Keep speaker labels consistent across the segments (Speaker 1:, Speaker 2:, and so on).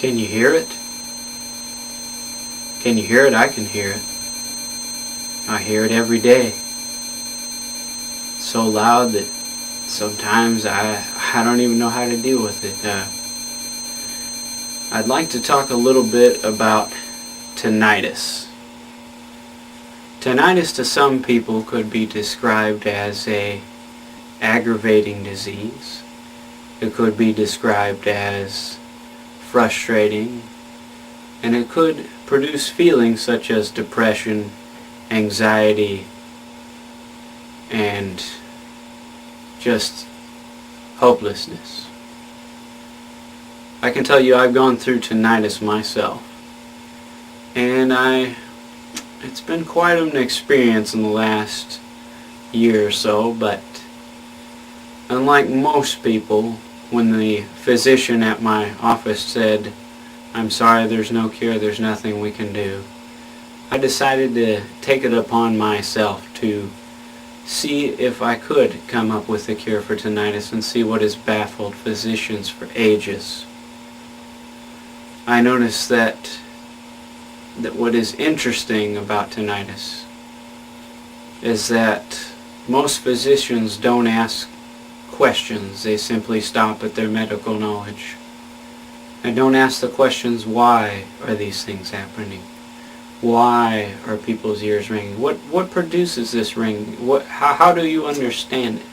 Speaker 1: Can you hear it? Can you hear it? I can hear it. I hear it every day. So loud that sometimes I don't even know how to deal with it. I'd like to talk a little bit about tinnitus. Tinnitus to some people could be described as a aggravating disease. It could be described as frustrating, and it could produce feelings such as depression, anxiety, and just hopelessness. I can tell you I've gone through tinnitus myself, and it's been quite an experience in the last year or so, but unlike most people, when the physician at my office said, "I'm sorry, there's no cure, there's nothing we can do," I decided to take it upon myself to see if I could come up with a cure for tinnitus and see what has baffled physicians for ages. I noticed that what is interesting about tinnitus is that most physicians don't ask questions. They simply stop at their medical knowledge. And don't ask the questions, why are these things happening? Why are people's ears ringing? What produces this ring? How do you understand it?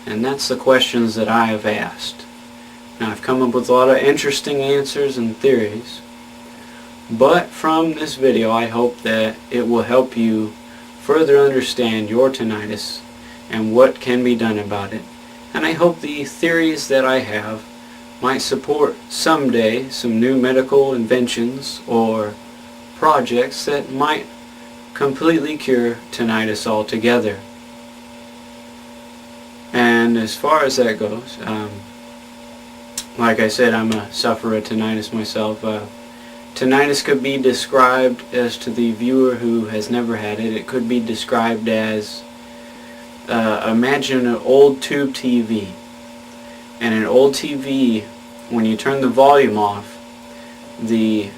Speaker 1: And that's the questions that I have asked. Now, I've come up with a lot of interesting answers and theories, but from this video I hope that it will help you further understand your tinnitus and what can be done about it. And I hope the theories that I have might support someday some new medical inventions or projects that might completely cure tinnitus altogether. And as far as that goes, like I said, I'm a sufferer of tinnitus myself. Tinnitus could be described, as to the viewer who has never had it, it could be described as imagine an old tube TV. And an old TV, when you turn the volume off, the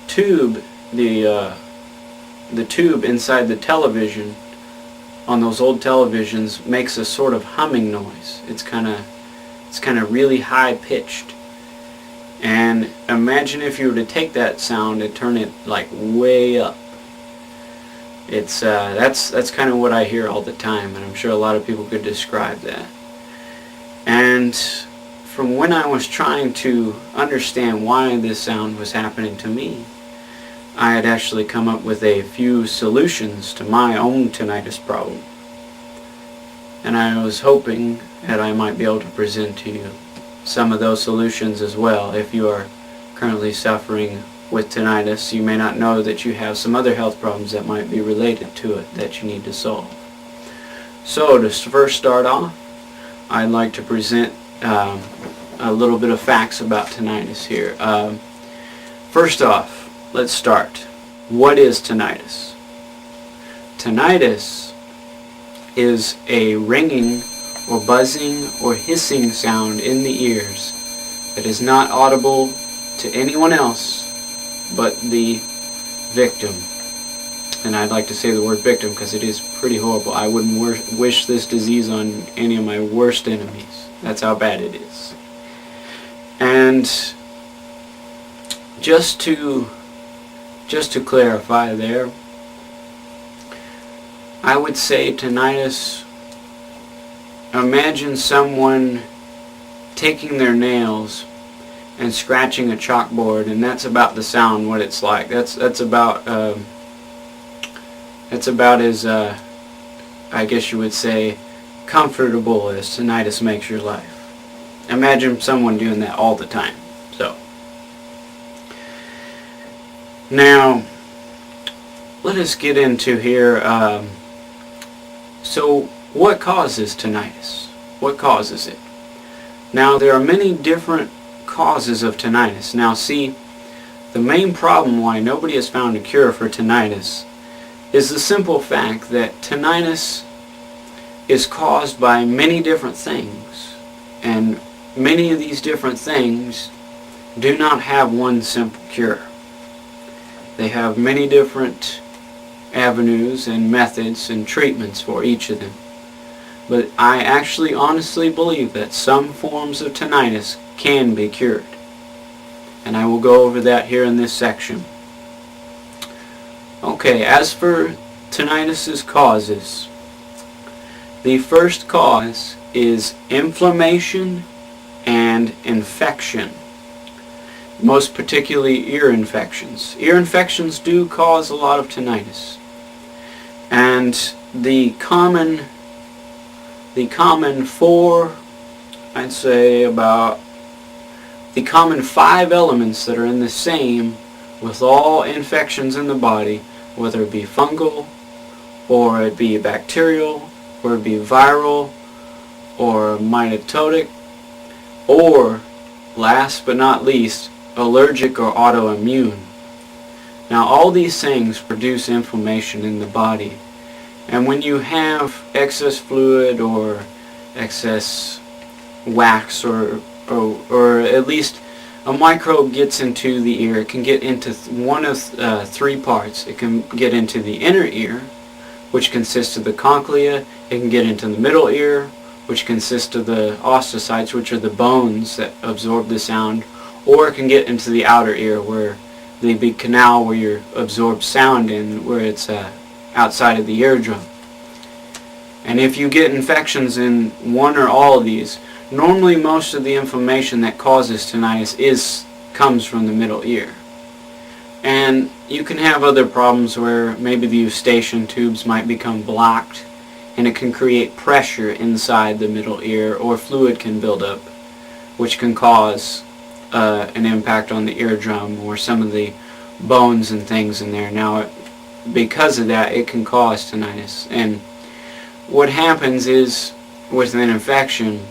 Speaker 1: tube inside the television on those old televisions makes a sort of humming noise. It's kind of really high pitched. And imagine if you were to take that sound and turn it like way up. It's that's kind of what I hear all the time, and I'm sure a lot of people could describe that. And from when I was trying to understand why this sound was happening to me, I had actually come up with a few solutions to my own tinnitus problem. And I was hoping that I might be able to present to you some of those solutions as well. If you are currently suffering with tinnitus, you may not know that you have some other health problems that might be related to it that you need to solve. So to first start off, I'd like to present a little bit of facts about tinnitus here. First off, let's start. What is tinnitus? Tinnitus is a ringing or buzzing or hissing sound in the ears that is not audible to anyone else but the victim. And I'd like to say the word victim because it is pretty horrible. I wouldn't wish this disease on any of my worst enemies. That's how bad it is. And just to clarify there, I would say tinnitus, imagine someone taking their nails and scratching a chalkboard, and that's about the sound, what it's like. That's about as I guess you would say comfortable as tinnitus makes your life. Imagine someone doing that all the time. So now let us get into here. So what causes tinnitus? What causes it? Now there are many different causes of tinnitus. Now see, the main problem why nobody has found a cure for tinnitus is the simple fact that tinnitus is caused by many different things, and many of these different things do not have one simple cure. They have many different avenues and methods and treatments for each of them. But I actually honestly believe that some forms of tinnitus can be cured. And I will go over that here in this section. Okay, as for tinnitus's causes, the first cause is inflammation and infection, most particularly ear infections. Ear infections do cause a lot of tinnitus, and the common four, I'd say about the common 5 elements that are in the same with all infections in the body, whether it be fungal, or it be bacterial, or it be viral, or mitotic, or, last but not least, allergic or autoimmune. Now all these things produce inflammation in the body, and when you have excess fluid or excess wax or at least a microbe gets into the ear, it can get into one of 3 parts. It can get into the inner ear, which consists of the cochlea. It can get into the middle ear, which consists of the osteocytes, which are the bones that absorb the sound, or it can get into the outer ear, where the big canal where you absorb sound in, where it's outside of the eardrum. And if you get infections in one or all of these, normally most of the inflammation that causes tinnitus comes from the middle ear. And you can have other problems where maybe the eustachian tubes might become blocked, and it can create pressure inside the middle ear, or fluid can build up, which can cause an impact on the eardrum or some of the bones and things in there. Now, because of that, it can cause tinnitus. And what happens is, with an infection,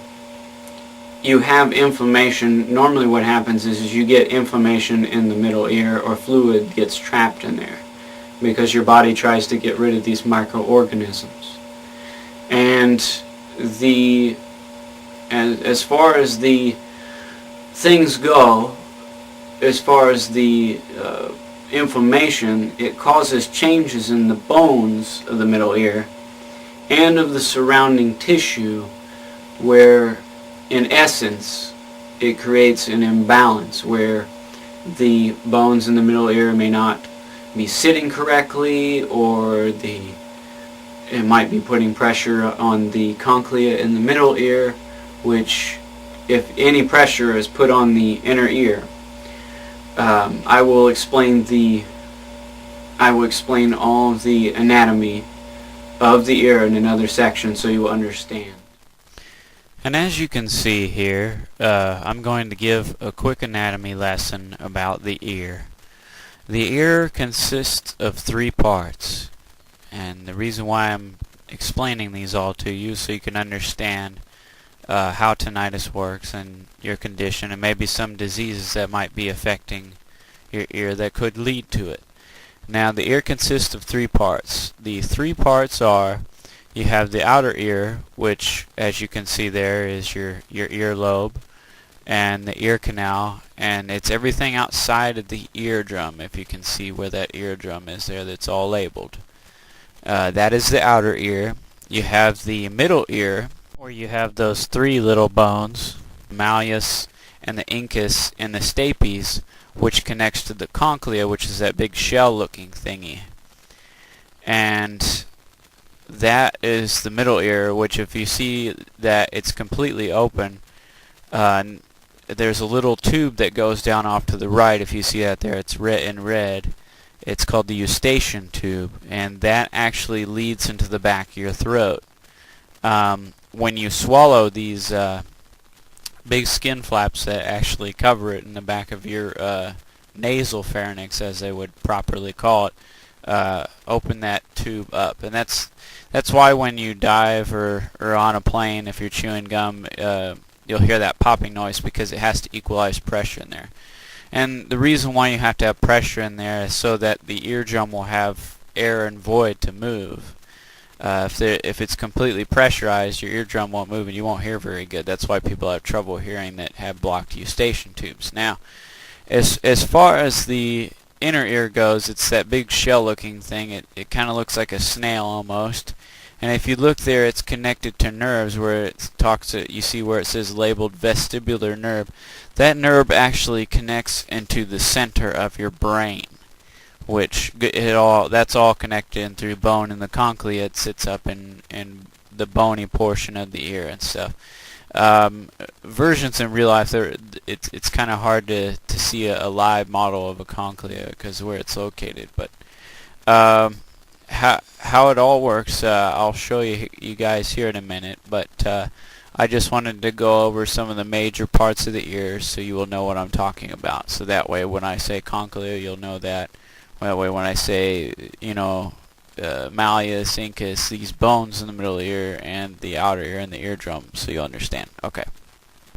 Speaker 1: you have inflammation. Normally what happens is you get inflammation in the middle ear, or fluid gets trapped in there because your body tries to get rid of these microorganisms. And as far as the things go, as far as the inflammation, it causes changes in the bones of the middle ear and of the surrounding tissue, where in essence it creates an imbalance where the bones in the middle ear may not be sitting correctly, or it might be putting pressure on the cochlea in the middle ear, which, if any pressure is put on the inner ear, I will explain all of the anatomy of the ear in another section so you will understand.
Speaker 2: And as you can see here, I'm going to give a quick anatomy lesson about the ear. The ear consists of 3 parts, and the reason why I'm explaining these all to you is so you can understand how tinnitus works and your condition, and maybe some diseases that might be affecting your ear that could lead to it. Now, the ear consists of 3 parts. The 3 parts are, you have the outer ear, which, as you can see there, is your earlobe, and the ear canal, and it's everything outside of the eardrum, if you can see where that eardrum is there, that's all labeled. That is the outer ear. You have the middle ear, where you have those 3 little bones, malleus and the incus and the stapes, which connects to the cochlea, which is that big shell-looking thingy. And that is the middle ear, which, if you see that it's completely open, there's a little tube that goes down off to the right. If you see that there, it's in red. It's called the eustachian tube, and that actually leads into the back of your throat. When you swallow, these big skin flaps that actually cover it in the back of your nasal pharynx, as they would properly call it, open that tube up. And that's why when you dive or on a plane, if you're chewing gum, you'll hear that popping noise, because it has to equalize pressure in there. And the reason why you have to have pressure in there is so that the eardrum will have air and void to move. If it's completely pressurized, your eardrum won't move and you won't hear very good. That's why people have trouble hearing that have blocked eustachian tubes. Now, As far as the inner ear goes, it's that big shell-looking thing. It kind of looks like a snail almost. And if you look there, it's connected to nerves where it talks. You see where it says labeled vestibular nerve. That nerve actually connects into the center of your brain, which that's all connected in through bone, and the cochlea it sits up in the bony portion of the ear and stuff. Versions in real life, it's kind of hard to see a live model of a cochlea because of where it's located. But how it all works, I'll show you guys here in a minute. But I just wanted to go over some of the major parts of the ear so you will know what I'm talking about. So that way, when I say cochlea, you'll know that. That way, when I say, malleus, incus, these bones in the middle of the ear and the outer ear and the eardrum, so you'll understand. Okay.